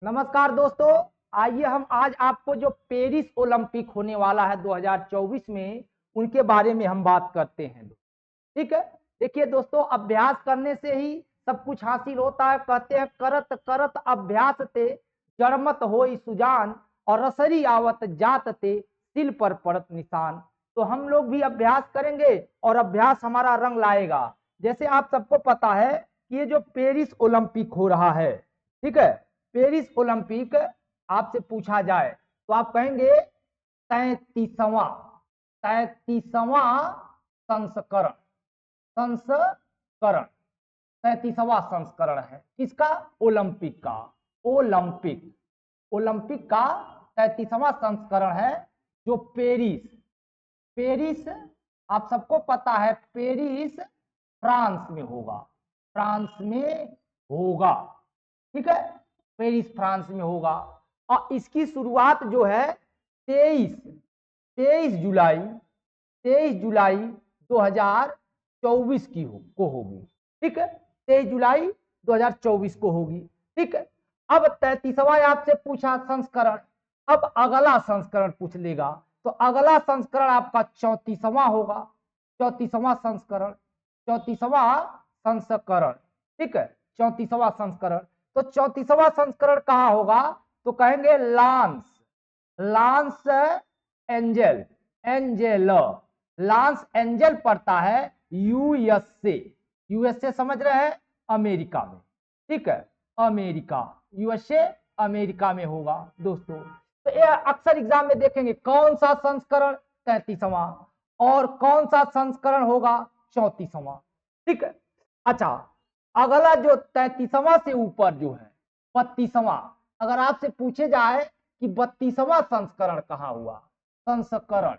नमस्कार दोस्तों, आइए हम आज आपको जो पेरिस ओलंपिक होने वाला है 2024 में उनके बारे में हम बात करते हैं। ठीक है, देखिए दोस्तों, अभ्यास करने से ही सब कुछ हासिल होता है। कहते हैं करत करत अभ्यास ते जड़मत होई सुजान और रसरी आवत जात ते सिल पर पड़त निशान। तो हम लोग भी अभ्यास करेंगे और अभ्यास हमारा रंग लाएगा। जैसे आप सबको पता है कि ये जो पेरिस ओलंपिक हो रहा है, ठीक है, पेरिस ओलंपिक आपसे पूछा जाए तो आप कहेंगे 33वां 33वां संस्करण संस्करण 33वां संस्करण है। किसका? ओलंपिक का। ओलंपिक ओलंपिक का 33वां संस्करण है जो पेरिस पेरिस आप सबको पता है पेरिस फ्रांस में होगा। फ्रांस में होगा, ठीक है, पेरिस फ्रांस में होगा। और इसकी शुरुआत जो है 23 जुलाई 2024 को होगी। ठीक है, 23 जुलाई 2024 को होगी। ठीक है, अब 33वां आपसे पूछा संस्करण, अब अगला संस्करण पूछ लेगा तो अगला संस्करण आपका 34वां होगा। 34वां संस्करण 34वां संस्करण ठीक है, 34वां संस्करण। तो 34वां संस्करण कहाँ होगा? तो कहेंगे lance lance angel angel lance angel पड़ता है यूएसए समझ रहे हैं, अमेरिका में। ठीक है, अमेरिका यूएसए अमेरिका में होगा दोस्तों। तो ये अक्सर एग्जाम में देखेंगे कौन सा संस्करण 33वां और कौन सा संस्करण होगा 34वां। ठीक है, अच्छा, अगला जो 33वां से ऊपर जो है 32वां, अगर आपसे पूछे जाए कि 32वां संस्करण कहाँ हुआ, संस्करण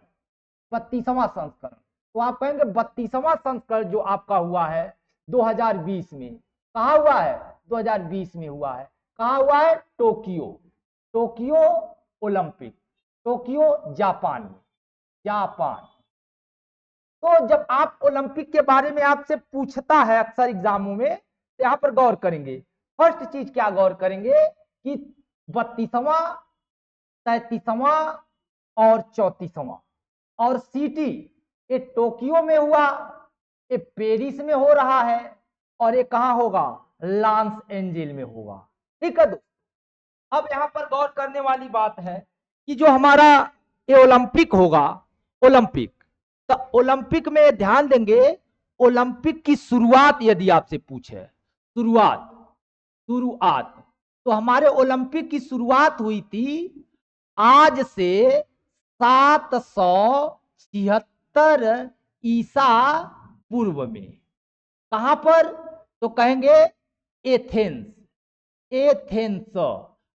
32वां संस्करण, तो आप कहेंगे 32वां संस्करण जो आपका हुआ है 2020 में। कहाँ हुआ है? 2020 में हुआ है। कहाँ हुआ है? टोक्यो ओलंपिक, टोक्यो जापान में, जापान। तो जब आप ओलंपिक के बारे में आपसे पूछता है अक्सर एग्जामों में, तो यहां पर गौर करेंगे। फर्स्ट चीज क्या गौर करेंगे कि 32वां 33वां और 34वां और सिटी, ये टोक्यो में हुआ, ये पेरिस में हो रहा है और ये कहां होगा? लॉस एंजिल्स में होगा। ठीक है दोस्तों, अब यहां पर गौर करने वाली बात है कि जो हमारा ये ओलंपिक होगा, ओलंपिक, तो ओलंपिक में ध्यान देंगे, ओलंपिक की शुरुआत यदि आपसे पूछे, शुरुआत शुरुआत तो हमारे ओलंपिक की शुरुआत हुई थी आज से 776 ईसा पूर्व में। कहां पर? तो कहेंगे एथेंस। एथेंस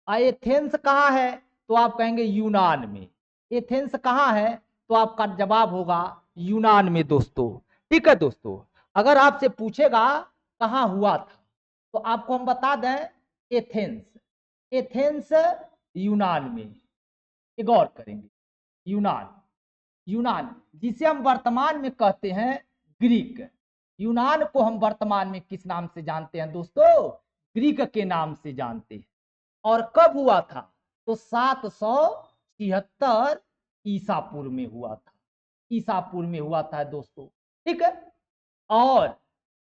एथेंस कहां है? तो आप कहेंगे यूनान में। एथेंस कहां है? तो आपका जवाब होगा यूनान में दोस्तों। ठीक है दोस्तों, अगर आपसे पूछेगा कहां हुआ था तो आपको हम बता दें एथेंस। एथेंस यूनान में, गौर करेंगे, यूनान यूनान जिसे हम वर्तमान में कहते हैं ग्रीक। यूनान को हम वर्तमान में किस नाम से जानते हैं दोस्तों? ग्रीक के नाम से जानते हैं। और कब हुआ था? तो 776 ईसापुर में हुआ था। ईसापुर में हुआ था दोस्तों। ठीक है, और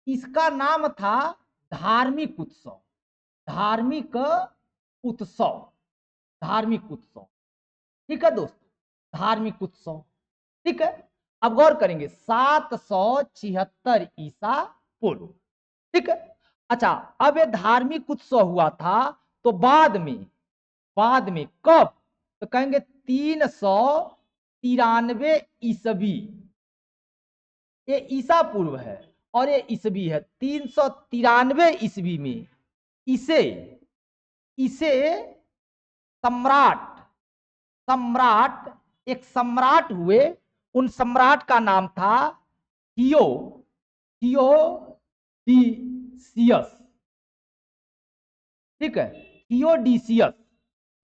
इसका नाम था धार्मिक उत्सव। धार्मिक उत्सव धार्मिक उत्सव ठीक है दोस्तों, धार्मिक उत्सव। ठीक है, अब गौर करेंगे 776 ईसा पूर्व। ठीक है, अच्छा, अब ये धार्मिक उत्सव हुआ था तो बाद में कब? तो कहेंगे 393 ईसवी। ये ईसा पूर्व है और ये ईसवी है। 393 ईसवी में इसे इसे सम्राट सम्राट एक सम्राट हुए, उन सम्राट का नाम था थियोडीसियस। ठीक है, थियोडीसियस।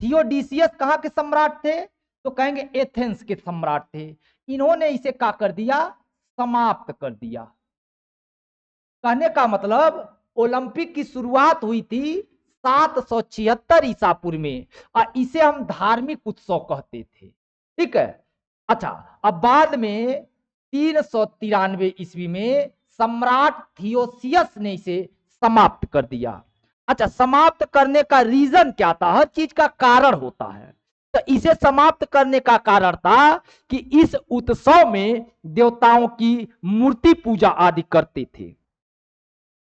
थियोडीसियस कहां के सम्राट थे? तो कहेंगे एथेंस के सम्राट थे। इन्होंने इसे क्या कर दिया? समाप्त कर दिया। कहने का मतलब ओलंपिक की शुरुआत हुई थी 776 ईसा पूर्व में, और इसे हम धार्मिक उत्सव कहते थे। ठीक है। अच्छा, अब बाद में 393 ईस्वी में सम्राट थियोसियस ने इसे समाप्त कर दिया। अच्छा, समाप्त करने का रीजन क्या था? हर चीज का कारण होता है। तो इसे समाप्त करने का कारण था कि इस उत्सव में देवताओं की मूर्ति पूजा आदि करते थे।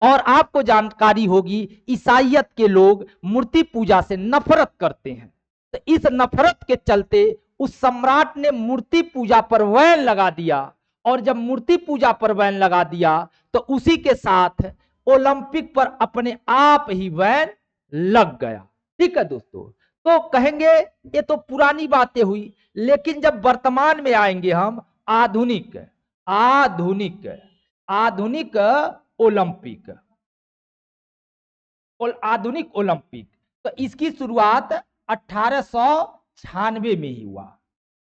और आपको जानकारी होगी, ईसाइयत के लोग मूर्ति पूजा से नफरत करते हैं। तो इस नफरत के चलते उस सम्राट ने मूर्ति पूजा पर बैन लगा दिया। और जब मूर्ति पूजा पर बैन लगा दिया तो उसी के साथ ओलंपिक पर अपने आप ही बैन लग गया। ठीक है दोस्तों, तो कहेंगे ये तो पुरानी बातें हुई, लेकिन जब वर्तमान में आएंगे हम आधुनिक आधुनिक आधुनिक ओलंपिक और आधुनिक ओलंपिक, तो इसकी शुरुआत 1896 में ही हुआ।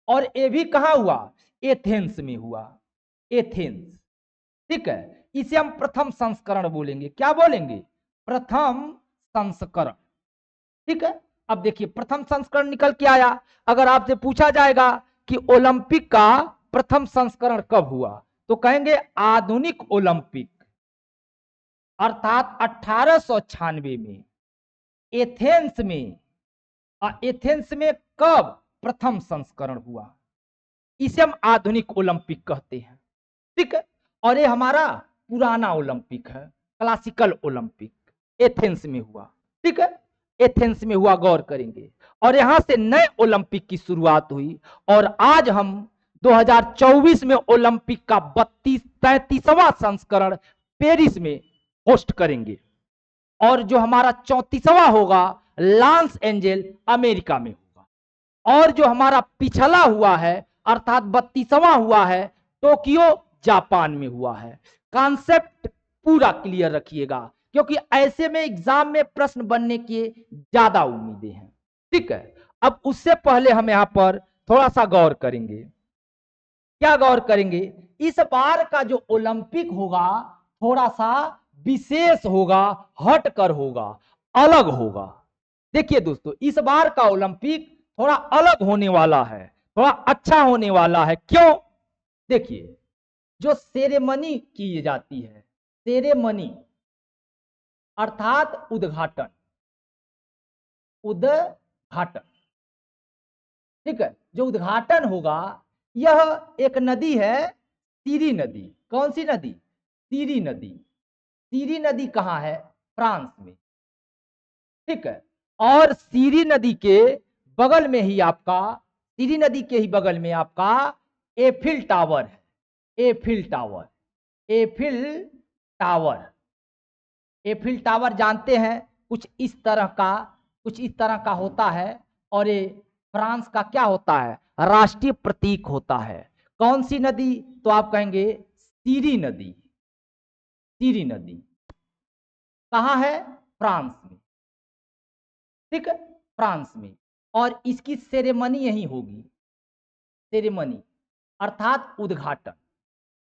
और ये भी कहां हुआ? एथेंस में हुआ। एथेंस। ठीक है, इसे हम प्रथम संस्करण बोलेंगे। क्या बोलेंगे? प्रथम संस्करण। ठीक है। अब देखिए, प्रथम संस्करण निकल के आया। अगर आपसे पूछा जाएगा कि ओलंपिक का प्रथम संस्करण कब हुआ, तो कहेंगे आधुनिक ओलंपिक, अर्थात 1896 में एथेंस में। एथेंस में कब प्रथम संस्करण हुआ, इसे हम आधुनिक ओलंपिक कहते हैं। ठीक है। और ये हमारा पुराना ओलंपिक है, क्लासिकल ओलंपिक, एथेंस में हुआ। ठीक है, एथेंस में हुआ, गौर करेंगे। और यहां से नए ओलंपिक की शुरुआत हुई। और आज हम 2024 में ओलंपिक का 33वां संस्करण पेरिस में होस्ट करेंगे। और जो हमारा 34वां होगा लॉस एंजेल अमेरिका में होगा। और जो हमारा पिछला हुआ है अर्थात 32वां हुआ है टोक्यो जापान में हुआ है। कॉन्सेप्ट पूरा क्लियर रखिएगा, क्योंकि ऐसे में एग्जाम में प्रश्न बनने की ज्यादा उम्मीदें हैं। ठीक है। अब उससे पहले हम यहां पर थोड़ा सा गौर करेंगे। क्या गौर करेंगे? इस बार का जो ओलंपिक होगा थोड़ा सा विशेष होगा, हटकर होगा, अलग होगा। देखिए दोस्तों, इस बार का ओलंपिक थोड़ा अलग होने वाला है, थोड़ा अच्छा होने वाला है। क्यों? देखिए, जो सेरेमनी की जाती है, सेरेमनी अर्थात उद्घाटन, उद्घाटन। ठीक है, जो उद्घाटन होगा यह एक नदी है, सीरी नदी। कौन सी नदी? सीरी नदी। सीरी नदी कहां है? फ्रांस में। ठीक है। और सीरी नदी के बगल में ही आपका, सीरी नदी के ही बगल में आपका एफिल टावर है। Eiffel tower, Eiffel tower. Eiffel tower जानते हैं, कुछ इस तरह का, कुछ इस तरह का होता है। और ये फ्रांस का क्या होता है? राष्ट्रीय प्रतीक होता है। कौन सी नदी? तो आप कहेंगे सीरी नदी। सीरी नदी कहां है? फ्रांस में। ठीक है, फ्रांस में। और इसकी सेरेमनी यही होगी, सेरेमनी अर्थात उद्घाटन।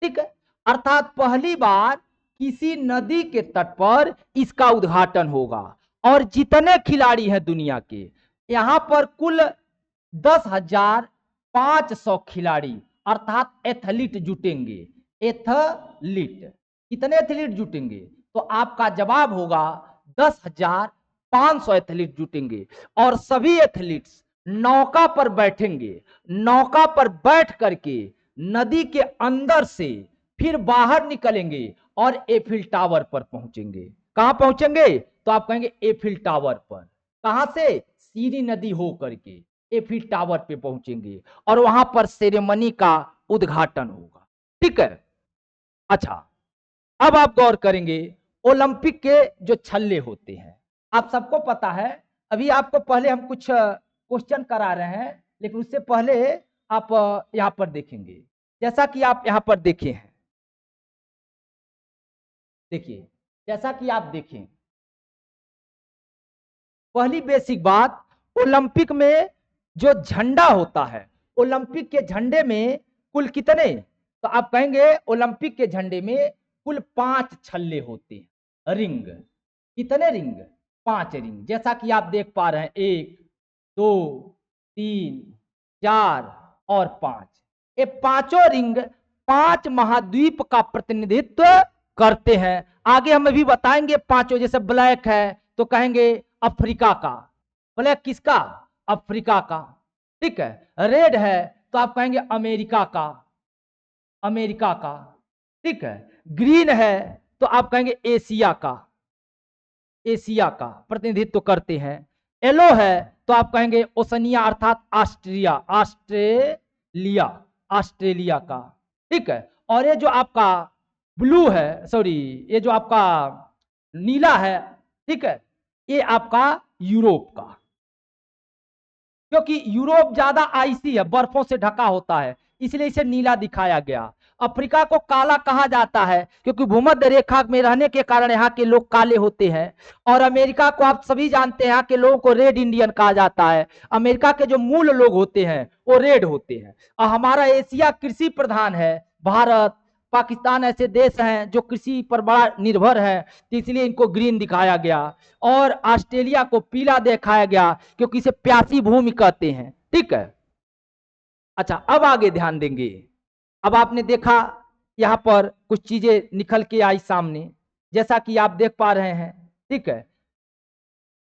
ठीक है, अर्थात पहली बार किसी नदी के तट पर इसका उद्घाटन होगा। और जितने खिलाड़ी हैं दुनिया के, यहां पर कुल 10,500 खिलाड़ी अर्थात एथलीट जुटेंगे। एथलीट, कितने एथलीट जुटेंगे? तो आपका जवाब होगा 10,500 एथलीट जुटेंगे। और सभी एथलीट्स नौका पर बैठेंगे। नौका पर बैठ करके नदी के अंदर से फिर बाहर निकलेंगे और एफिल टावर पर पहुंचेंगे। कहां पहुंचेंगे? तो आप कहेंगे एफिल टावर पर। कहां से? सीरी नदी हो करके एफिल टावर पे पहुंचेंगे और वहां पर सेरेमनी का उद्घाटन होगा। ठीक है। अच्छा, अब आप गौर करेंगे, ओलंपिक के जो छल्ले होते हैं, आप सबको पता है। अभी आपको पहले हम कुछ क्वेश्चन करा रहे हैं, लेकिन उससे पहले आप यहां पर देखेंगे, जैसा कि आप यहां पर देखे हैं। देखिए, जैसा कि आप देखें, पहली बेसिक बात, ओलंपिक में जो झंडा होता है, ओलंपिक के झंडे में कुल कितने? तो आप कहेंगे ओलंपिक के झंडे में कुल 5 छल्ले होते हैं। रिंग, कितने रिंग? 5 रिंग, जैसा कि आप देख पा रहे हैं 1 2 3 4 और 5। ये पांचों रिंग 5 महाद्वीप का प्रतिनिधित्व करते हैं। आगे हम भी बताएंगे पांचों, जैसे ब्लैक है तो कहेंगे अफ्रीका का, ब्लैक किसका? अफ्रीका का, ठीक है। रेड है तो आप कहेंगे अमेरिका का, अमेरिका का, ठीक है। ग्रीन है तो आप कहेंगे एशिया का, एशिया का प्रतिनिधित्व करते हैं। येलो है तो आप कहेंगे ओसनिया अर्थात ऑस्ट्रिया, ऑस्ट्रेलिया, ऑस्ट्रेलिया का, ठीक है। और ये जो आपका ब्लू है, सॉरी ये जो आपका नीला है, ठीक है, ये आपका यूरोप का, क्योंकि यूरोप ज्यादा आइसी है, बर्फों से ढका होता है, इसलिए इसे नीला दिखाया गया। अफ्रीका को काला कहा जाता है क्योंकि भूमध्य रेखा में रहने के कारण यहाँ के लोग काले होते हैं। और अमेरिका को आप सभी जानते हैं, यहाँ के लोगों को रेड इंडियन कहा जाता है। अमेरिका के जो मूल लोग होते हैं वो रेड होते हैं। और हमारा एशिया कृषि प्रधान है, भारत पाकिस्तान ऐसे देश हैं जो कृषि पर बड़ा निर्भर है, तो इसलिए इनको ग्रीन दिखाया गया। और ऑस्ट्रेलिया को पीला दिखाया गया क्योंकि इसे प्यासी भूमि कहते हैं, ठीक है। अच्छा, अब आगे ध्यान देंगे। अब आपने देखा यहां पर कुछ चीजें निकल के आई सामने, जैसा कि आप देख पा रहे हैं, ठीक है।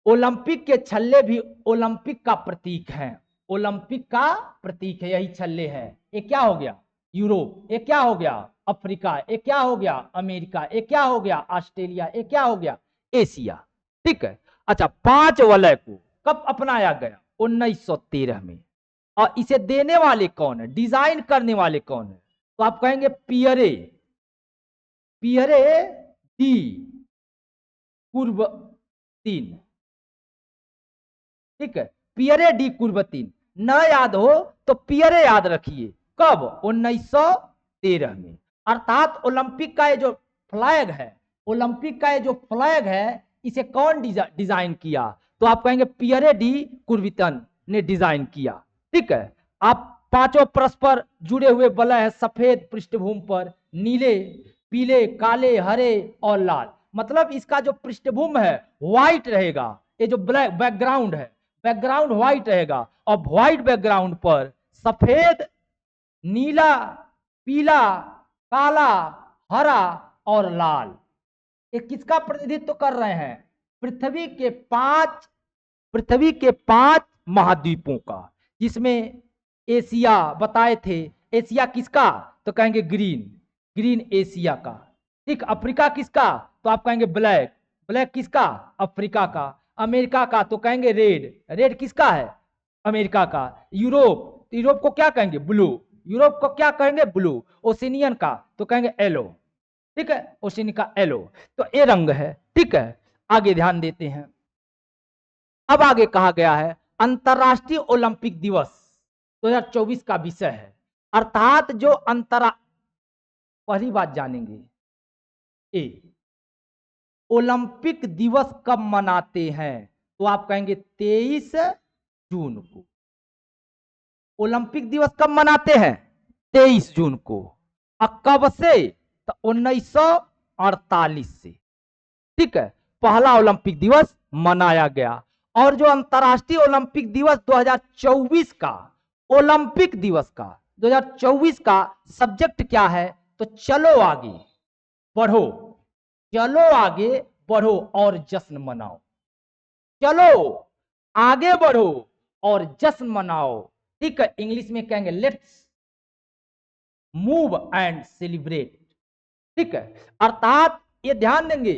ओलंपिक के छल्ले भी ओलंपिक का प्रतीक है, ओलंपिक का प्रतीक है, यही छल्ले है। ये क्या हो गया? यूरोप। ये क्या हो गया? अफ्रीका। ये क्या हो गया? अमेरिका। ये क्या हो गया? ऑस्ट्रेलिया। ये क्या हो गया? एशिया, ठीक है। अच्छा, 5 वलय को कब अपनाया गया? 1913 में। और इसे देने वाले कौन है, डिजाइन करने वाले कौन है? तो आप कहेंगे पियरे, पियरे डी कुर्बतीन, ठीक है। पियरे डी कुर्बतीन, न याद हो तो पियरे याद रखिए। कब? 1913 में। अर्थात ओलंपिक का ये जो फ्लैग है, ओलंपिक का ये जो फ्लैग है, इसे कौन डिजाइन किया? तो आप कहेंगे पियरे डी कुर्बतीन ने डिजाइन किया, ठीक है। आप पांचों परस्पर जुड़े हुए वलय है सफेद पृष्ठभूमि पर, नीले, पीले, काले, हरे और लाल। मतलब इसका जो पृष्ठभूमि है व्हाइट रहेगा, ये जो ब्लैक बैकग्राउंड है, बैकग्राउंड व्हाइट रहेगा, और व्हाइट बैकग्राउंड पर सफेद, नीला, पीला, काला, हरा और लाल, ये किसका प्रतिनिधित्व कर रहे हैं? पृथ्वी के 5 महाद्वीपों का, जिसमें एशिया बताए थे। एशिया किसका? तो कहेंगे ग्रीन, ग्रीन एशिया का, ठीक। अफ्रीका किसका? तो आप कहेंगे ब्लैक, ब्लैक किसका? अफ्रीका का। अमेरिका का तो कहेंगे रेड, रेड किसका है? अमेरिका का। यूरोप, यूरोप को क्या कहेंगे? ब्लू, यूरोप को क्या कहेंगे? ब्लू। ओशिनियन का तो कहेंगे येलो, ठीक है, ओशिनियन का येलो। तो ये रंग है, ठीक है। आगे ध्यान देते हैं। अब आगे कहा गया है अंतरराष्ट्रीय ओलंपिक दिवस 2024 का विषय है। अर्थात जो पहली बात जानेंगे, ए ओलंपिक दिवस कब मनाते हैं? तो आप कहेंगे 23 जून को। ओलंपिक दिवस कब मनाते हैं? 23 जून को। कब से? तो 1948 से, ठीक है, पहला ओलंपिक दिवस मनाया गया। और जो अंतरराष्ट्रीय ओलंपिक दिवस 2024 का, ओलंपिक दिवस का 2024 का सब्जेक्ट क्या है? तो चलो आगे बढ़ो, चलो आगे बढ़ो और जश्न मनाओ, चलो आगे बढ़ो और जश्न मनाओ, ठीक है। इंग्लिश में कहेंगे लेट्स मूव एंड सेलिब्रेट, ठीक है। अर्थात ये ध्यान देंगे,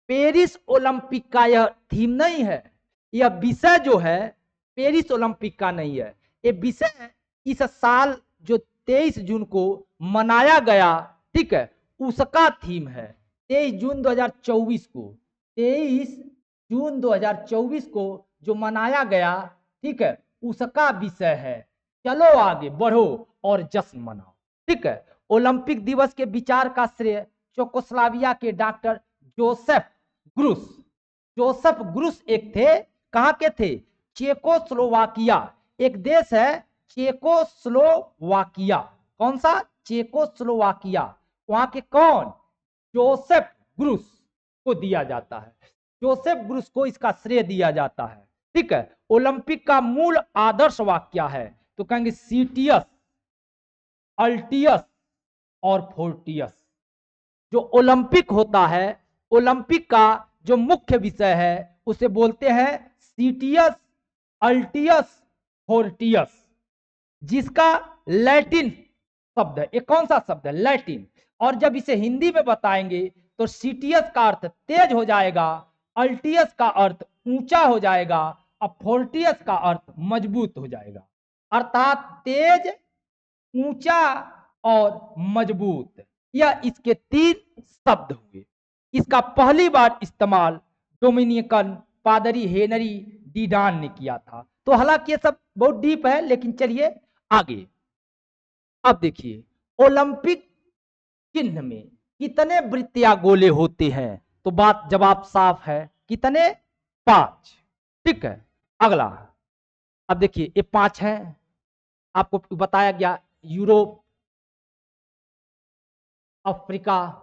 पेरिस ओलंपिक का यह थीम नहीं है, यह विषय जो है पेरिस ओलंपिक का नहीं है। ये विषय इस साल जो 23 जून को मनाया गया, ठीक है, उसका थीम है। 23 जून 2024 को, 23 जून 2024 को जो मनाया गया, ठीक है, उसका विषय है चलो आगे बढ़ो और जश्न मनाओ, ठीक है। ओलंपिक दिवस के विचार का श्रेय चेकोस्लोवाकिया के डॉक्टर जोसेफ ग्रुस, जोसेफ ग्रुस एक थे, कहां के थे? चेकोस्लोवाकिया, एक देश है चेकोस्लोवाकिया। कौन सा? चेकोस्लोवाकिया। वहां के कौन? जोसेफ ग्रुस को दिया जाता है। जोसेफ ब्रूस को इसका श्रेय दिया जाता है। ठीक है, ओलंपिक का मूल आदर्श वाक्य क्या है? तो कहेंगे सीटियस, अल्टियस और फोर्टियस। जो ओलंपिक होता है, ओलंपिक का जो मुख्य विषय है उसे बोलते हैं सीटियस, अल्टियस, फोर्टियस, जिसका लैटिन शब्द है। ये कौन सा शब्द है? लैटिन। और जब इसे हिंदी में बताएंगे तो सीटियस का अर्थ तेज हो जाएगा, अल्टियस का अर्थ ऊंचा हो जाएगा और फोर्टियस का अर्थ मजबूत हो जाएगा। अर्थात तेज, ऊंचा और मजबूत, यह इसके तीन शब्द हुए। इसका पहली बार इस्तेमाल डोमिनिकन पादरी हेनरी डीडान ने किया था। तो हालांकि ये सब बहुत डीप है, लेकिन चलिए आगे। अब देखिए, ओलंपिक चिन्ह में कितने वृत्तीय गोले होते हैं? तो बात जवाब साफ है, कितने? 5। ठीक है, अगला। अब देखिए, ये 5 है, आपको बताया गया यूरोप, अफ्रीका,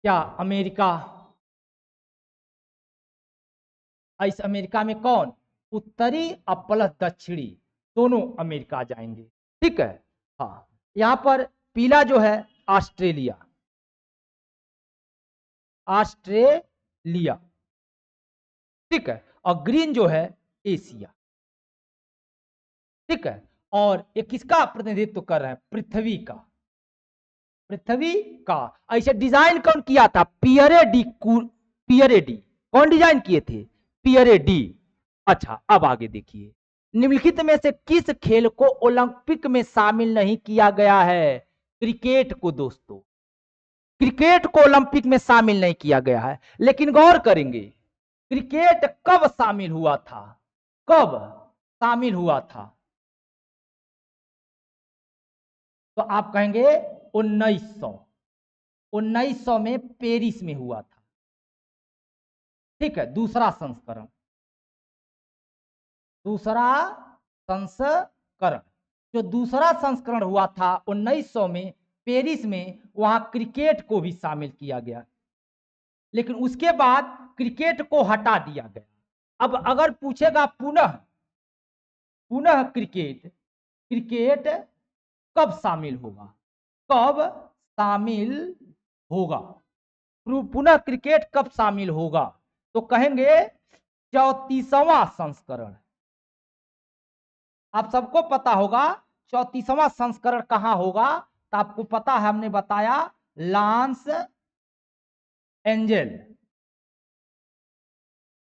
क्या अमेरिका। इस अमेरिका में कौन? उत्तरी और प्लस दक्षिणी दोनों अमेरिका जाएंगे। ठीक है, हाँ, यहां पर पीला जो है ऑस्ट्रेलिया, ऑस्ट्रेलिया। ठीक है, और ग्रीन जो है एशिया। ठीक है, और ये किसका प्रतिनिधित्व कर रहे हैं? पृथ्वी का, पृथ्वी का। ऐसे डिजाइन कौन किया था? Pierre de, Pierre de. कौन डिजाइन किए थे? Pierre de. अच्छा, अब आगे देखिए, निम्नलिखित में से किस खेल को ओलंपिक में शामिल नहीं किया गया है? क्रिकेट को दोस्तों, क्रिकेट को ओलंपिक में शामिल नहीं किया गया है। लेकिन गौर करेंगे, क्रिकेट कब शामिल हुआ था? कब शामिल हुआ था? तो आप कहेंगे 1900 में पेरिस में हुआ था। ठीक है, दूसरा संस्करण, दूसरा संस्करण। जो दूसरा संस्करण हुआ था 1900 में पेरिस में, वहां क्रिकेट को भी शामिल किया गया, लेकिन उसके बाद क्रिकेट को हटा दिया गया। अब अगर पूछेगा पुनः, पुनः क्रिकेट, क्रिकेट कब शामिल होगा? कब शामिल होगा? पुनः क्रिकेट कब शामिल होगा? तो कहेंगे 34वां संस्करण। आप सबको पता होगा 34वां संस्करण कहां होगा? तो आपको पता है, हमने बताया लॉस एंजल।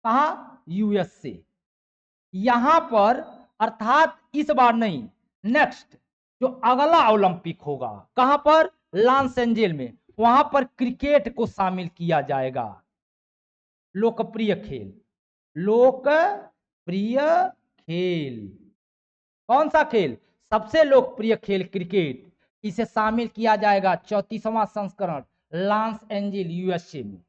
कहा? यूएसए। यहां पर, अर्थात इस बार नहीं, नेक्स्ट जो अगला ओलंपिक होगा, कहां पर? लॉस एंजल में। वहां पर क्रिकेट को शामिल किया जाएगा। लोकप्रिय खेल, लोकप्रिय खेल, कौन सा खेल? सबसे लोकप्रिय खेल क्रिकेट। इसे शामिल किया जाएगा 34वां संस्करण लॉस एंजल यूएसए में,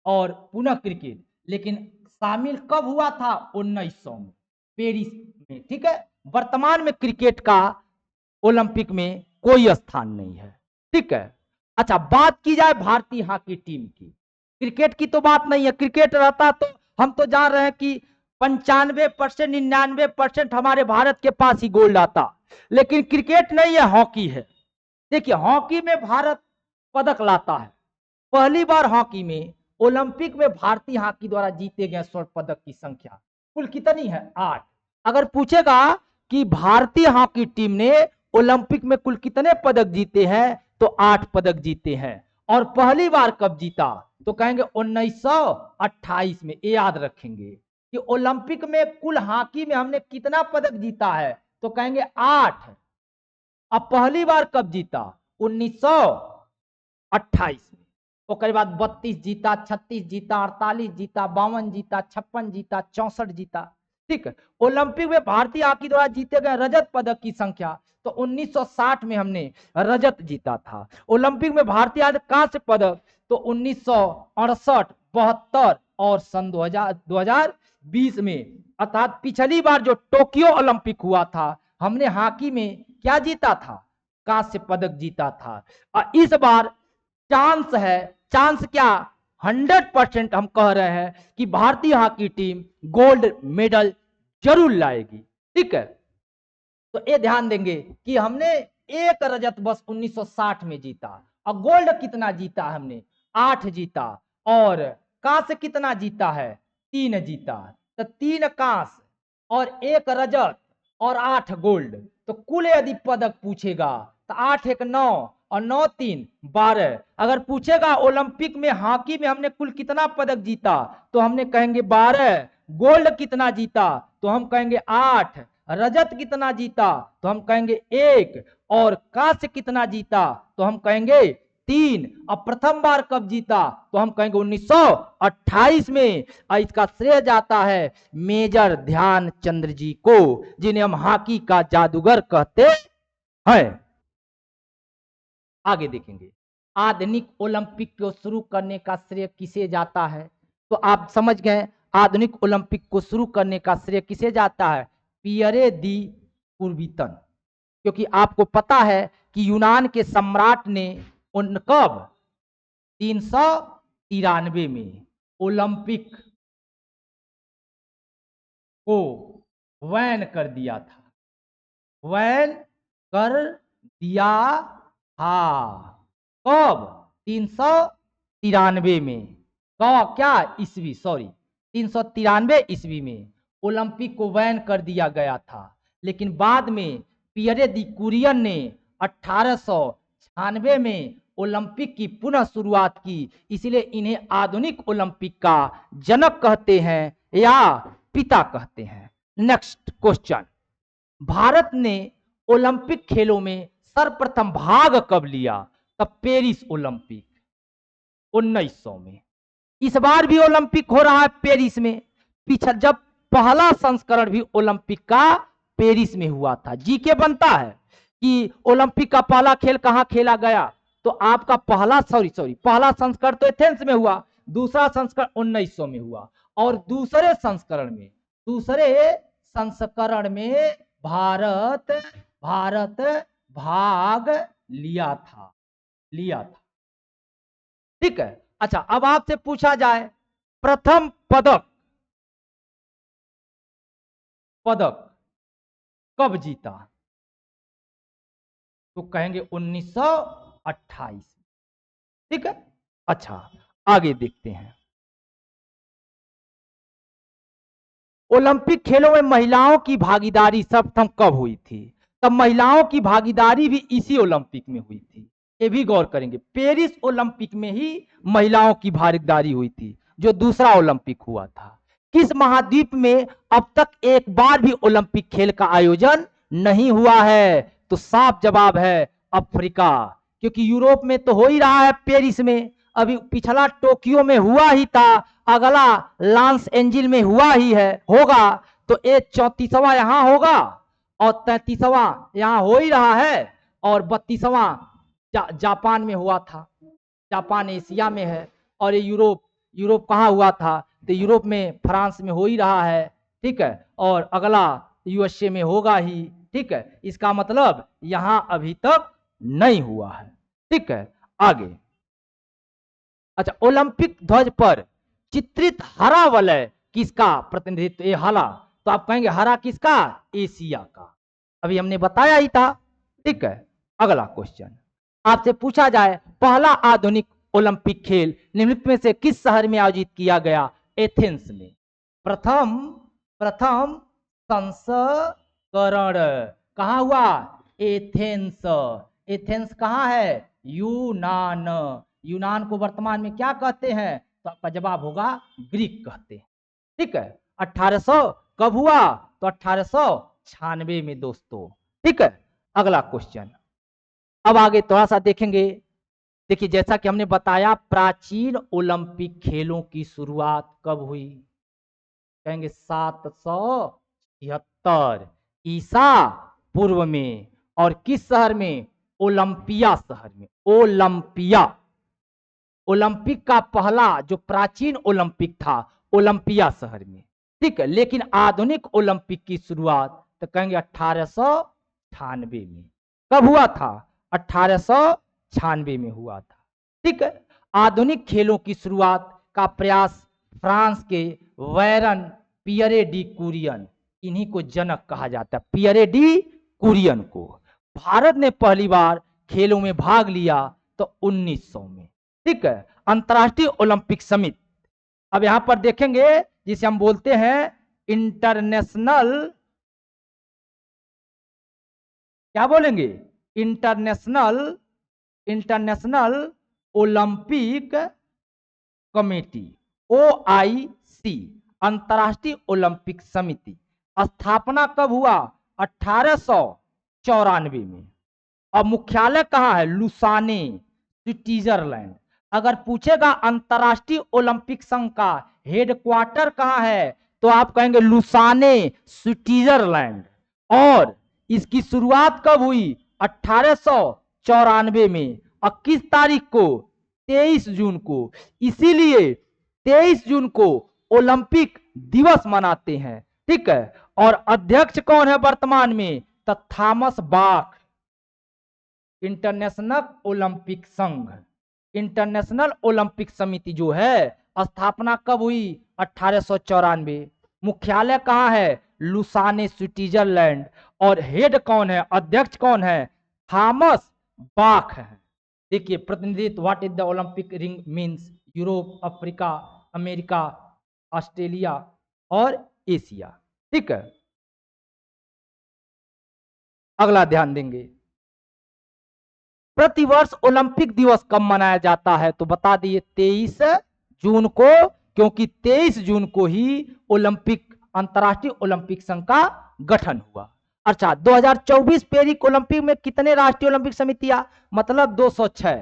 और पुनः क्रिकेट। लेकिन शामिल कब हुआ था? 1900 में पेरिस में। ठीक है, वर्तमान में क्रिकेट का ओलंपिक में कोई स्थान नहीं है। ठीक है, अच्छा, बात की जाए भारतीय हॉकी टीम की। क्रिकेट की तो बात नहीं है, क्रिकेट रहता तो हम तो जान रहे हैं कि 95%, 99% हमारे भारत के पास ही गोल्ड आता। लेकिन क्रिकेट नहीं है, हॉकी है। देखिए, हॉकी में भारत पदक लाता है। पहली बार हॉकी में, ओलंपिक में भारतीय हॉकी द्वारा जीते गए स्वर्ण पदक की संख्या कुल कितनी है? 8। अगर पूछेगा कि भारतीय हॉकी टीम ने ओलंपिक में कुल कितने पदक जीते हैं, तो 8 पदक जीते हैं। और पहली बार कब जीता? तो कहेंगे 1928 में। ये याद रखेंगे कि ओलंपिक में कुल हॉकी में हमने कितना पदक जीता है, तो कहेंगे 8। अब पहली बार कब जीता? 1928 में। उसके बाद 32 जीता, 36 जीता, 48 जीता, 52 जीता, 56 जीता, 64 जीता। ठीक है, ओलंपिक में भारतीय हॉकी द्वारा जीते गए रजत पदक की संख्या, तो 1960 में हमने रजत जीता था। ओलंपिक में भारतीय कांस्य पदक तो 1968, 72 और सन 2020 में। अर्थात पिछली बार जो टोक्यो ओलंपिक हुआ था, हमने हॉकी में क्या जीता था? कांस्य पदक जीता था। और इस बार चांस है चांस क्या 100% हम कह रहे हैं कि भारतीय हॉकी टीम गोल्ड मेडल जरूर लाएगी। ठीक है, तो ये ध्यान देंगे कि हमने एक रजत बस 1960 में जीता और गोल्ड कितना जीता हमने 8 जीता और कांस्य कितना जीता है 3 जीता। तो 3 कांस्य और 1 रजत और 8 गोल्ड, तो कुल यदि पदक पूछेगा तो 8 1 9 और 9 3 12। अगर पूछेगा ओलंपिक में हॉकी में हमने कुल कितना पदक जीता तो हमने कहेंगे 12। गोल्ड कितना जीता तो हम कहेंगे 8। रजत कितना जीता तो हम कहेंगे 1 और कांस्य कितना जीता तो हम कहेंगे 3। अब प्रथम बार कब जीता तो हम कहेंगे 1928 में। इसका श्रेय जाता है मेजर ध्यानचंद जी को, जिन्हें हम हॉकी का जादूगर कहते हैं। आगे देखेंगे आधुनिक ओलंपिक को शुरू करने का श्रेय किसे जाता है, तो आप समझ गए आधुनिक ओलंपिक को शुरू करने का श्रेय किसे जाता है पियरे दी कुर्बितन, क्योंकि आपको पता है कि यूनान के सम्राट ने उन कब 393 में ओलंपिक को बैन कर दिया था, बैन कर दिया था कब 393 में, क्या ईस्वी, सॉरी 393 ईस्वी में ओलंपिक को बैन कर दिया गया था। लेकिन बाद में पियरे दी कुरियन ने 1896 में ओलंपिक की पुनः शुरुआत की, इसलिए इन्हें आधुनिक ओलंपिक का जनक कहते हैं या पिता कहते हैं। नेक्स्ट क्वेश्चन, भारत ने ओलंपिक खेलों में सर्वप्रथम भाग कब लिया, तब पेरिस ओलंपिक 1900 में। इस बार भी ओलंपिक हो रहा है पेरिस में, पिछले जब पहला संस्करण भी ओलंपिक का पेरिस में हुआ था। जीके बनता है कि ओलंपिक का पहला खेल कहां खेला गया, तो आपका पहला पहला संस्करण तो एथेंस में हुआ, दूसरा संस्करण 1900 में हुआ और दूसरे संस्करण में भारत भाग लिया था। ठीक है, अच्छा अब आपसे पूछा जाए प्रथम पदक कब जीता, तो कहेंगे 1928। ठीक है, अच्छा आगे देखते हैं ओलंपिक खेलों में महिलाओं की भागीदारी सर्वप्रथम कब हुई थी, तब महिलाओं की भागीदारी भी इसी ओलंपिक में हुई थी। ये भी गौर करेंगे पेरिस ओलंपिक में ही महिलाओं की भागीदारी हुई थी, जो दूसरा ओलंपिक हुआ था। किस महाद्वीप में अब तक एक बार भी ओलंपिक खेल का आयोजन नहीं हुआ है, तो साफ जवाब है अफ्रीका, क्योंकि यूरोप में तो हो ही रहा है पेरिस में, अभी पिछला टोक्यो में हुआ ही था, अगला लॉस एंजिल में हुआ ही है, होगा तो ये 34वां यहां होगा और 33वां यहां हो ही रहा है और 32वां जापान में हुआ था। जापान एशिया में है और ये यूरोप कहाँ हुआ था, तो यूरोप में फ्रांस में हो ही रहा है। ठीक है, और अगला यूएसए में होगा ही। ठीक है, इसका मतलब यहां अभी तक नहीं हुआ है। ठीक है, आगे अच्छा ओलंपिक ध्वज पर चित्रित हरा वलय किसका प्रतिनिधित्व, ये हरा, तो आप कहेंगे हरा किसका, एशिया का, अभी हमने बताया ही था। ठीक है, अगला क्वेश्चन आपसे पूछा जाए पहला आधुनिक ओलंपिक खेल निम्नलिखित में से किस शहर में आयोजित किया गया, एथेंस में। प्रथम संस्करण कहां हुआ, एथेंस कहां है, यूनान को वर्तमान में क्या कहते हैं, तो आपका जवाब होगा ग्रीक कहते हैं। ठीक है, 1800 कब हुआ, तो 1896 में दोस्तों। ठीक है, अगला क्वेश्चन अब आगे थोड़ा सा देखेंगे। देखिए जैसा कि हमने बताया प्राचीन ओलंपिक खेलों की शुरुआत कब हुई, कहेंगे 776 ईसा पूर्व में, और किस शहर में, ओलंपिया शहर में। ओलंपिक का पहला जो प्राचीन ओलंपिक था ओलंपिया शहर में। ठीक है, लेकिन आधुनिक ओलंपिक की शुरुआत तो कहेंगे 1896 में। कब हुआ था, 1896 में हुआ था। ठीक है, आधुनिक खेलों की शुरुआत का प्रयास फ्रांस के वैरन पियरे डी कुरियन, इन्हीं को जनक कहा जाता है, पियरे डी कुरियन को। भारत ने पहली बार खेलों में भाग लिया तो 1900 में, ठीक है। अंतर्राष्ट्रीय ओलंपिक समिति, अब यहां पर देखेंगे जिसे हम बोलते हैं इंटरनेशनल, क्या बोलेंगे, इंटरनेशनल ओलंपिक कमेटी, OIC, अंतर्राष्ट्रीय ओलंपिक समिति। स्थापना कब हुआ? 1894 में। और मुख्यालय कहां है? Lausanne, Switzerland. अगर पूछेगा अंतर्राष्ट्रीय ओलंपिक संघ का हेडक्वार्टर कहां है, तो आप कहेंगे लुसाने, स्विट्जरलैंड। और इसकी शुरुआत कब हुई? 1894 में। और किस तारीख को? 23 जून को। इसीलिए 23 जून को ओलंपिक दिवस मनाते हैं, ठीक है। और अध्यक्ष कौन है वर्तमान में? तो थॉमस बाख। इंटरनेशनल ओलंपिक संघ, इंटरनेशनल ओलंपिक समिति जो है, स्थापना कब हुई? 1894। मुख्यालय कहां है? Lausanne, Switzerland. और हेड कौन है, अध्यक्ष कौन है? थॉमस बाख है। देखिए प्रतिनिधित्व, what is the Olympic ring means, Europe, Africa, America, Australia और एशिया, ठीक है। अगला ध्यान देंगे, प्रतिवर्ष ओलंपिक दिवस कब मनाया जाता है? तो बता दिए 23 जून को, क्योंकि 23 जून को ही ओलंपिक, अंतर्राष्ट्रीय ओलंपिक संघ का गठन हुआ। अच्छा, 2024 पेरिस ओलंपिक में कितने राष्ट्रीय ओलंपिक समितियां? मतलब 206।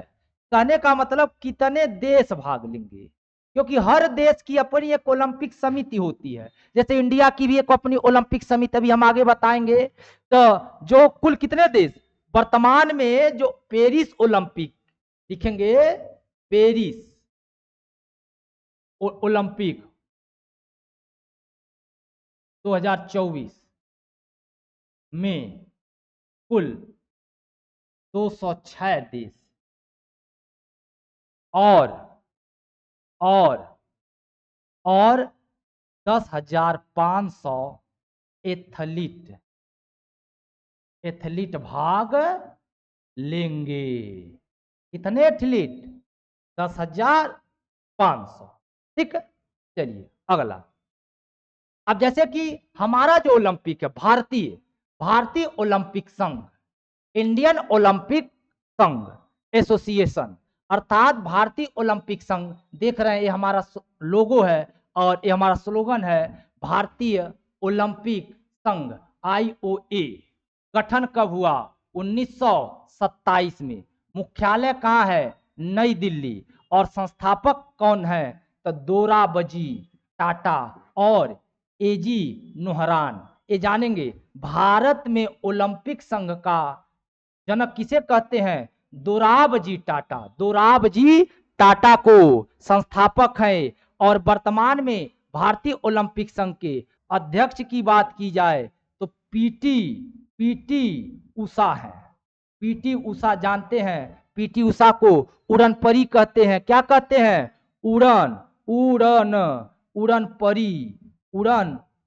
कहने का मतलब कितने देश भाग लेंगे, क्योंकि हर देश की अपनी एक ओलंपिक समिति होती है। जैसे इंडिया की भी एक अपनी ओलंपिक समिति, अभी हम आगे बताएंगे। तो जो कुल कितने देश वर्तमान में जो पेरिस ओलंपिक, लिखेंगे पेरिस ओलंपिक 2024 में कुल 206 देश और 10,500 एथलीट भाग लेंगे। कितने एथलीट? 10,500, ठीक है। चलिए अगला, अब जैसे कि हमारा जो ओलंपिक है, भारतीय ओलंपिक संघ, इंडियन ओलंपिक संघ एसोसिएशन, अर्थात भारतीय ओलंपिक संघ, देख रहे हैं ये हमारा लोगो है और ये हमारा स्लोगन है, भारतीय ओलंपिक संघ, IOA। गठन कब हुआ? 1927 में। मुख्यालय कहां है? नई दिल्ली। और संस्थापक कौन है? तो दोराबजी टाटा और एजी नोहरान। ये जानेंगे, भारत में ओलंपिक संघ का जनक किसे कहते हैं? दोराबजी टाटा। दोराबजी टाटा को संस्थापक है। और वर्तमान में भारतीय ओलंपिक संघ के अध्यक्ष की बात की जाए तो पीटी उषा है। पीटी उषा जानते हैं, पीटी उषा को उड़न परी कहते हैं। क्या कहते हैं? उड़न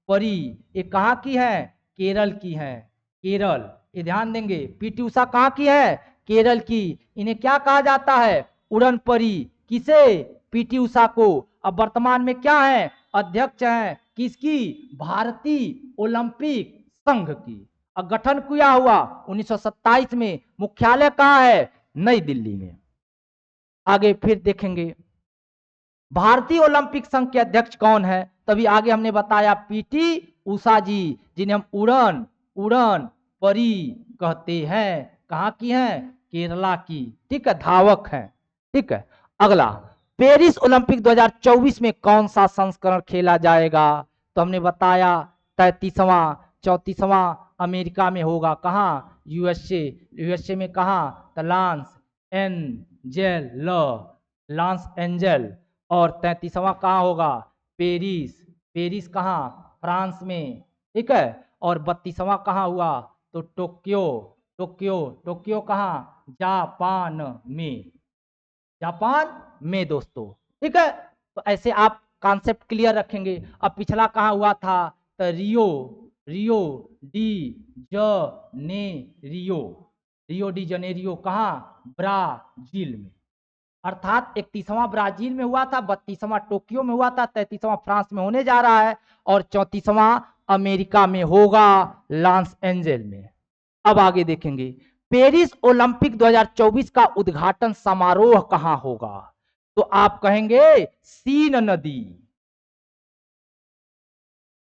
परी। ये कहाँ की है? केरल की है, केरल। ये ध्यान देंगे, पीटी उषा कहाँ की है? केरल की। इन्हें क्या कहा जाता है? उड़न परी। किसे? पीटी उषा को। अब वर्तमान में क्या है? अध्यक्ष हैं। किसकी? भारतीय ओलंपिक संघ की। और गठन किया हुआ 1927 में। मुख्यालय कहाँ है? नई दिल्ली में। आगे फिर देखेंगे, भारतीय ओलंपिक संघ के अध्यक्ष कौन है? तभी आगे हमने बताया पीटी उषा जी, जिन्हें हम उड़न परी कहते हैं। कहाँ की हैं? केरला की, ठीक है, धावक हैं, ठीक है। अगला, पेरिस ओलंपिक 2024 में कौन सा संस्करण खेला जाएगा? तो हमने बताया 33वां, 34वां अमेरिका में होगा। कहाँ? यूएसए में। कहाँ? तो लॉस एंजल। और 33वां कहाँ होगा? पेरिस कहाँ? फ्रांस में, ठीक है। और 32वां कहाँ हुआ? तो टोक्यो कहाँ? जापान में। जापान में दोस्तों। ठीक है, तो ऐसे आप कॉन्सेप्ट क्लियर रखेंगे। अब पिछला कहाँ हुआ था, तो Rio, Rio de Janeiro, Rio de Janeiro कहाँ, ब्राजील में। अर्थात 31वां ब्राजील में हुआ था, 32वां टोक्यो में हुआ था, 33वां फ्रांस में होने जा रहा है, और 34वां अमेरिका में होगा, लॉस एंजल में। अब आगे देखेंगे, पेरिस ओलंपिक 2024 का उद्घाटन समारोह कहां होगा, तो आप कहेंगे सीन नदी,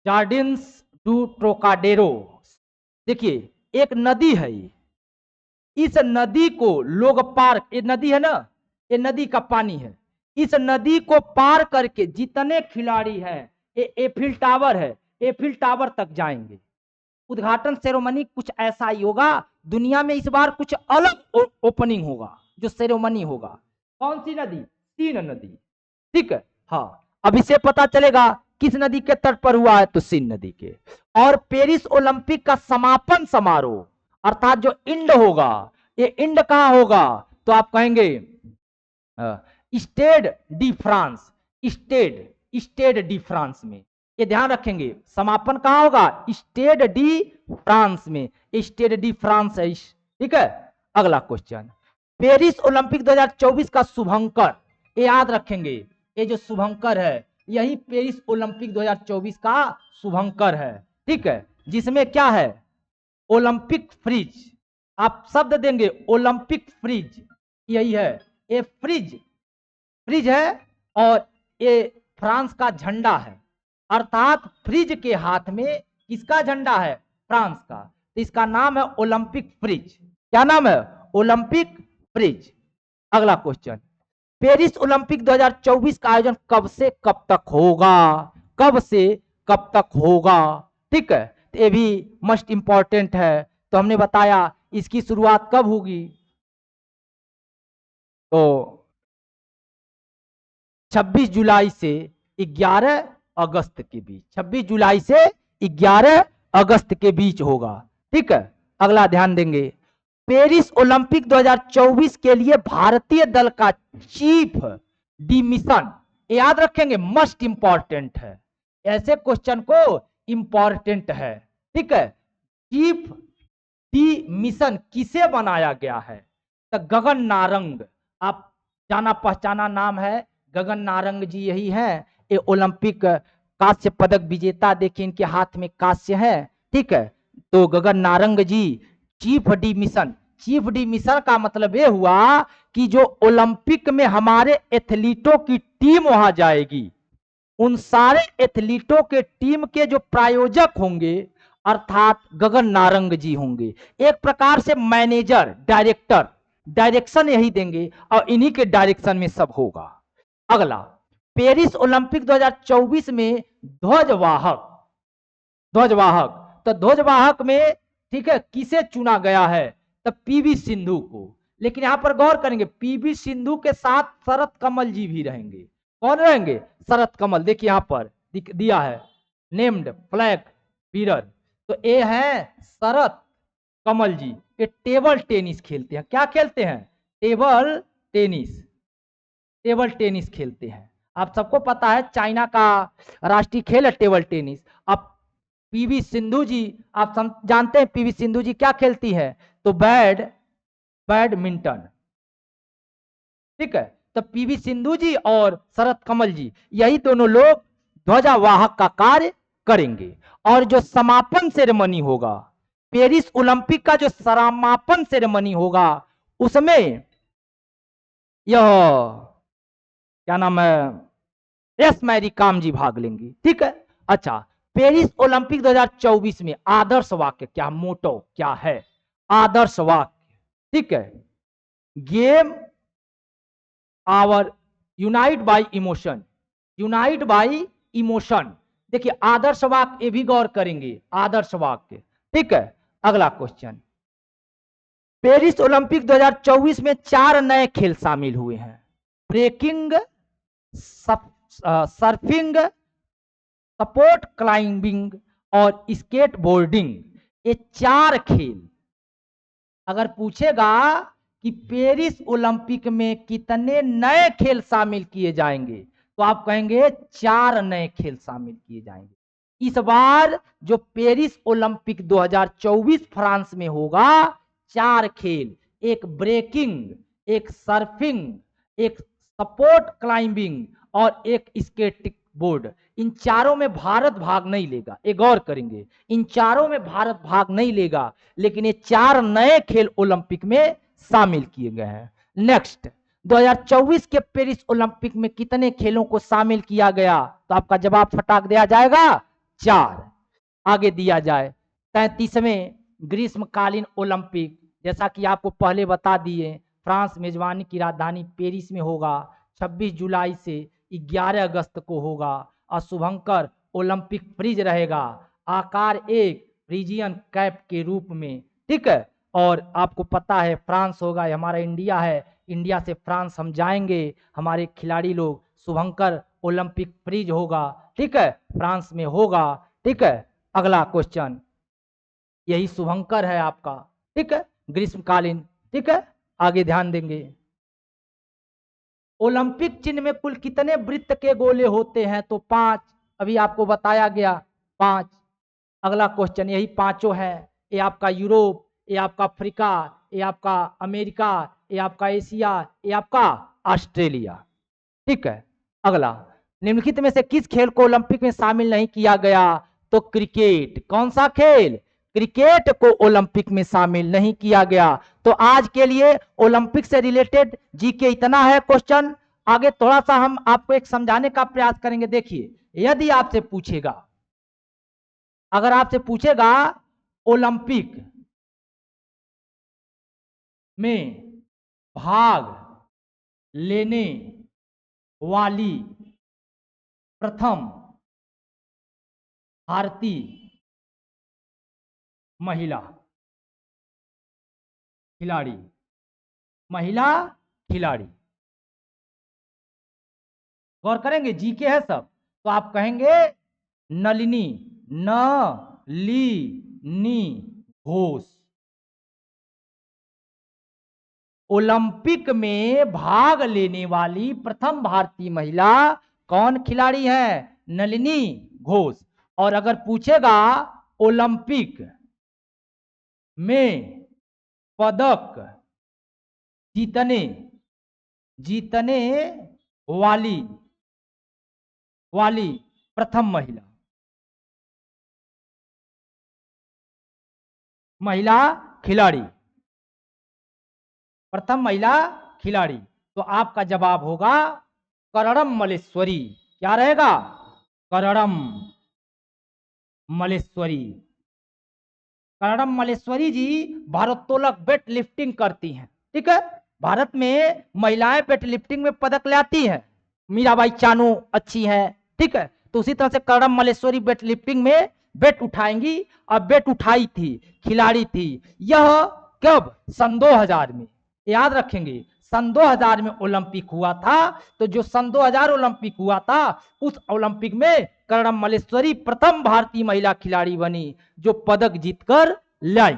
जार्डिन्स डू ट्रोकाडेरो। देखिए एक नदी है, इस नदी को लोग पार, ये नदी है ना, ये नदी का पानी है, इस नदी को पार करके जितने खिलाड़ी हैं, ये एफिल टावर है, एफिल टावर तक जाएंगे। उद्घाटन सेरेमनी कुछ ऐसा ही होगा, दुनिया में इस बार कुछ अलग ओपनिंग होगा, जो सेरेमनी होगा। कौन सी नदी, सीन नदी। ठीक है, हाँ अब इसे पता चलेगा किस नदी के तट पर हुआ है, तो सीन नदी के। और पेरिस ओलंपिक का समापन समारोह, अर्थात जो इंड होगा, ये इंड कहां होगा, तो आप कहेंगे Stade de France, Stade, Stade de France में। ये ध्यान रखेंगे, समापन कहां होगा, स्टेड डी फ्रांस में, स्टेड डी फ्रांस है। ठीक है, अगला क्वेश्चन, पेरिस ओलंपिक 2024 का शुभंकर, ये याद रखेंगे, ये जो शुभंकर है यही पेरिस ओलंपिक 2024 का शुभंकर है। ठीक है, जिसमें क्या है, ओलंपिक फ्रिज, आप शब्द देंगे ओलंपिक फ्रिज, यही है, ये फ्रिज, फ्रिज है, और ये फ्रांस का झंडा है, अर्थात फ्रिज के हाथ में किसका झंडा है, फ्रांस का, तो इसका नाम है ओलंपिक फ्रिज। क्या नाम है, ओलंपिक फ्रिज। अगला क्वेश्चन, पेरिस ओलंपिक 2024 का आयोजन कब से कब तक होगा, कब से कब तक होगा। ठीक है, तो ये भी मस्ट इंपॉर्टेंट है। तो हमने बताया इसकी शुरुआत कब होगी, तो 26 जुलाई से 11 अगस्त के बीच, 26 जुलाई से 11 अगस्त के बीच होगा। ठीक है, अगला ध्यान देंगे, पेरिस ओलंपिक 2024 के लिए भारतीय दल का चीफ डी मिशन, याद रखेंगे मस्ट इंपॉर्टेंट है, ऐसे क्वेश्चन को इंपॉर्टेंट है। ठीक है, चीफ डी मिशन किसे बनाया गया है, तो गगन नारंग, आप जाना पहचाना नाम है, गगन नारंग जी यही है, ये ओलंपिक कांस्य पदक विजेता, देखिए इनके हाथ में कांस्य है। ठीक है, तो Gagan Narang ji chief de mission, chief de mission का मतलब यह हुआ कि जो ओलंपिक में हमारे एथलीटों की टीम वहां जाएगी, उन सारे एथलीटों के टीम के जो प्रायोजक होंगे, अर्थात गगन नारंग जी होंगे, एक प्रकार से मैनेजर, डायरेक्टर, डायरेक्शन यही देंगे, और इन्हीं के डायरेक्शन में सब होगा। अगला, पेरिस ओलंपिक 2024 में ध्वजवाहक, ध्वजवाहक, तो ध्वजवाहक में ठीक है किसे चुना गया है, तो पीवी सिंधु को। लेकिन यहां पर गौर करेंगे, पीवी सिंधु के साथ शरत कमल जी भी रहेंगे। कौन रहेंगे, शरत कमल, देखिए यहां पर दिया है नेम्ड फ्लैग बीरर, तो ये है शरत कमल जी, ये टेबल टेनिस खेलते हैं। क्या खेलते हैं, टेबल टेनिस, टेबल टेनिस खेलते हैं। आप सबको पता है चाइना का राष्ट्रीय खेल है टेबल टेनिस। अब पीवी सिंधु जी, आप जानते हैं पीवी सिंधु जी क्या खेलती है, तो बैडमिंटन। ठीक है, तो पीवी सिंधु जी और शरत कमल जी यही दोनों लोग ध्वजावाहक का कार्य करेंगे। और जो समापन सेरेमनी होगा, पेरिस ओलंपिक का जो समापन सेरेमनी होगा, उसमें यह क्या नाम है, एस मैरी कॉम जी भाग लेंगी। ठीक है, अच्छा, पेरिस ओलंपिक 2024 में आदर्श वाक्य क्या, मोटो क्या है, आदर्श वाक्य। ठीक है, game our unite by emotion, unite by emotion. देखिए आदर्श वाक्य, ये भी गौर करेंगे, आदर्श वाक्य। ठीक है, अगला क्वेश्चन, पेरिस ओलंपिक 2024 में 4 नए खेल शामिल हुए हैं, ब्रेकिंग, सर्फिंग, सपोर्ट क्लाइंबिंग और स्केट बोर्डिंग। ये 4 खेल, अगर पूछेगा कि पेरिस ओलंपिक में कितने नए खेल शामिल किए जाएंगे, तो आप कहेंगे 4 नए खेल शामिल किए जाएंगे। इस बार जो पेरिस ओलंपिक 2024 फ्रांस में होगा, 4 खेल, एक ब्रेकिंग, एक सर्फिंग, एक सपोर्ट क्लाइंबिंग और एक स्केटिंग बोर्ड। इन चारों में भारत भाग नहीं लेगा, एक गौर करेंगे, इन चारों में भारत भाग नहीं लेगा, लेकिन ये 4 नए खेल ओलंपिक में शामिल किए गए हैं। नेक्स्ट, 2024 के पेरिस ओलंपिक में कितने खेलों को शामिल किया गया, तो आपका जवाब फटाक दिया जाएगा 4। आगे दिया जाए 33वें ग्रीष्मकालीन ओलंपिक, जैसा कि आपको पहले बता दिए, फ्रांस मेजबानी की राजधानी पेरिस में होगा, 26 जुलाई से 11 अगस्त को होगा और शुभंकर ओलंपिक फ्रिज रहेगा, आकार एक फ्रिजियन कैप के रूप में, ठीक है। और आपको पता है फ्रांस होगा, हमारा इंडिया है, इंडिया से फ्रांस हम जाएंगे, हमारे खिलाड़ी लोग, शुभंकर ओलंपिक फ्रिज होगा, ठीक है, फ्रांस में होगा, ठीक है। अगला क्वेश्चन, यही शुभंकर है आपका, ठीक है, ग्रीष्मकालीन, ठीक है। आगे ध्यान देंगे, ओलंपिक चिन्ह में कुल कितने वृत्त के गोले होते हैं, तो 5, अभी आपको बताया गया 5। अगला क्वेश्चन, यही पांचों है, ये आपका यूरोप, ये आपका अफ्रीका, ये आपका अमेरिका, ये आपका एशिया, ये आपका ऑस्ट्रेलिया, ठीक है। अगला, निम्नलिखित में से किस खेल को ओलंपिक में शामिल नहीं किया गया, तो क्रिकेट। कौन सा खेल, क्रिकेट को ओलंपिक में शामिल नहीं किया गया। तो आज के लिए ओलंपिक से रिलेटेड जीके इतना है क्वेश्चन। आगे थोड़ा सा हम आपको एक समझाने का प्रयास करेंगे। देखिए, यदि आपसे पूछेगा, अगर आपसे पूछेगा ओलंपिक में भाग लेने वाली प्रथम भारतीय महिला खिलाड़ी, महिला खिलाड़ी, गौर करेंगे, जीके है सब, तो आप कहेंगे नलिनी, नलिनी घोष। ओलंपिक में भाग लेने वाली प्रथम भारतीय महिला कौन खिलाड़ी है, नलिनी घोष। और अगर पूछेगा ओलंपिक में पदक जीतने जीतने वाली वाली प्रथम महिला खिलाड़ी, प्रथम महिला खिलाड़ी, तो आपका जवाब होगा करणम मल्लेश्वरी। क्या रहेगा, करणम मल्लेश्वरी। करणम मल्लेश्वरी जी भारोत्तोलक वेट लिफ्टिंग करती हैं, ठीक है। भारत में महिलाएं वेट लिफ्टिंग में पदक लाती हैं, मीराबाई चानू अच्छी है, ठीक है। तो उसी तरह से करणम मल्लेश्वरी वेट लिफ्टिंग में वेट उठाएंगी, और वेट उठाई थी, खिलाड़ी थी। यह कब, सन 2000 में, याद रखेंगे, सन 2000 में ओलंपिक हुआ था। तो जो सन 2000 ओलंपिक हुआ था, उस ओलंपिक में करणम मल्लेश्वरी प्रथम भारतीय महिला खिलाड़ी बनी जो पदक जीतकर लाई।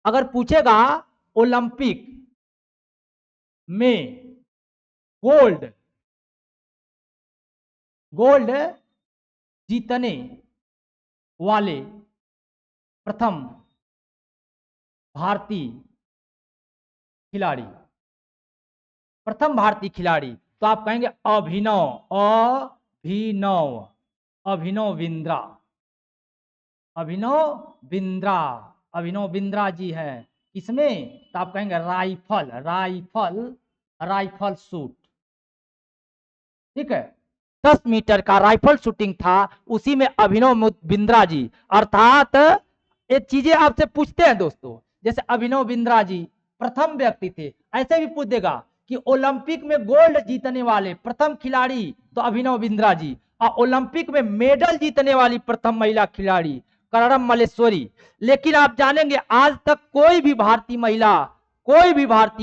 अगर पूछेगा ओलंपिक में गोल्ड गोल्ड जीतने वाले प्रथम भारतीय खिलाड़ी, प्रथम भारतीय खिलाड़ी, तो आप कहेंगे अभिनव, अभिनव, अभिनव बिंद्रा, अभिनव बिंद्रा, अभिनव बिंद्रा जी हैं। किसमें, तो आप कहेंगे राइफल, राइफल, राइफल शूट, ठीक है। 10 मीटर का राइफल शूटिंग था, उसी में अभिनव बिंद्रा जी, अर्थात ये चीजें आपसे पूछते हैं दोस्तों, जैसे अभिनव बिंद्रा जी प्रथम व्यक्ति थे, ऐसे भी पूछ देगा कि ओलंपिक में गोल्ड जीतने वाले प्रथम खिलाड़ी, तो अभिनव बिंद्रा जी, और ओलंपिक में मेडल जीतने वाली प्रथम महिला खिलाड़ी करणम मल्लेश्वरी। लेकिन आप जानेंगे आज तक कोई भी भारतीय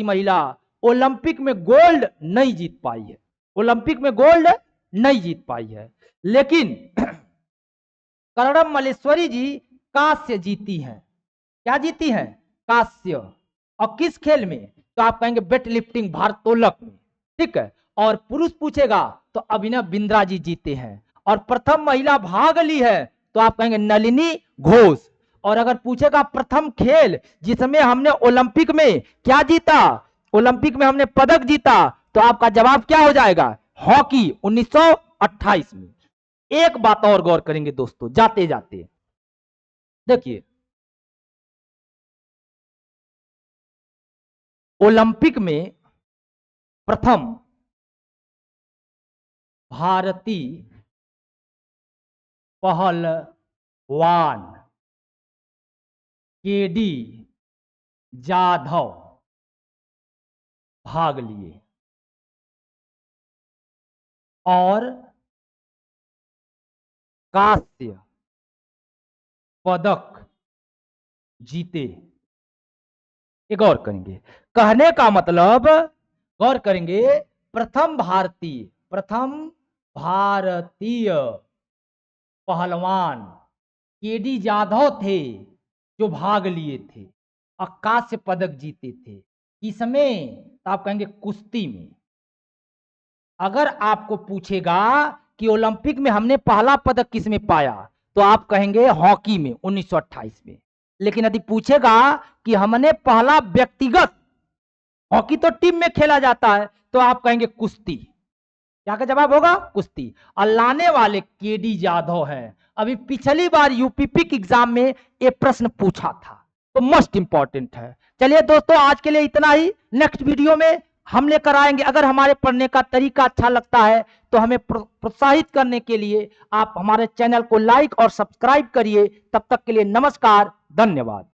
महिला ओलंपिक में गोल्ड नहीं जीत पाई है, ओलंपिक में गोल्ड नहीं जीत पाई है। लेकिन करणम मल्लेश्वरी जी कांस्य जीती हैं, क्या जीती हैं, कांस्य। और किस खेल में, तो आप कहेंगे वेट लिफ्टिंग भारोत्तोलक में, ठीक है। और पुरुष पूछेगा तो अभिनव बिंद्रा जी जीते हैं। और प्रथम महिला भाग ली है तो आप कहेंगे नलिनी घोष। और अगर पूछेगा प्रथम खेल जिसमें हमने ओलंपिक में क्या जीता, ओलंपिक में हमने पदक जीता, तो आपका जवाब क्या हो जाएगा, हॉकी 1928 में। एक बात और गौर करेंगे दोस्तों जाते जाते, देखिए ओलंपिक में प्रथम भारतीय पहलवान केडी जाधव भाग लिए और कांस्य पदक जीते। ये गौर करेंगे, कहने का मतलब, गौर करेंगे, प्रथम भारतीय पहलवान केडी जाधव थे जो भाग लिए थे और कांस्य पदक जीते थे। किसमें, तो आप कहेंगे कुश्ती में। अगर आपको पूछेगा कि ओलंपिक में हमने पहला पदक किसमें पाया, तो आप कहेंगे हॉकी में 1928 में। लेकिन यदि पूछेगा कि हमने पहला व्यक्तिगत, हॉकी तो टीम में खेला जाता है, तो आप कहेंगे कुश्ती। क्या का जवाब होगा, कुश्ती। और लाने वाले केडी जाधव हैं। अभी पिछली बार यूपीपी एग्जाम में ये प्रश्न पूछा था, तो मोस्ट इंपॉर्टेंट है। चलिए दोस्तों आज के लिए इतना ही। नेक्स्ट वीडियो में हम लेकर आएंगे। अगर हमारे पढ़ने का तरीका अच्छा लगता है तो हमें प्रोत्साहित करने के लिए आप हमारे चैनल को लाइक और सब्सक्राइब करिए। तब तक के लिए नमस्कार, धन्यवाद।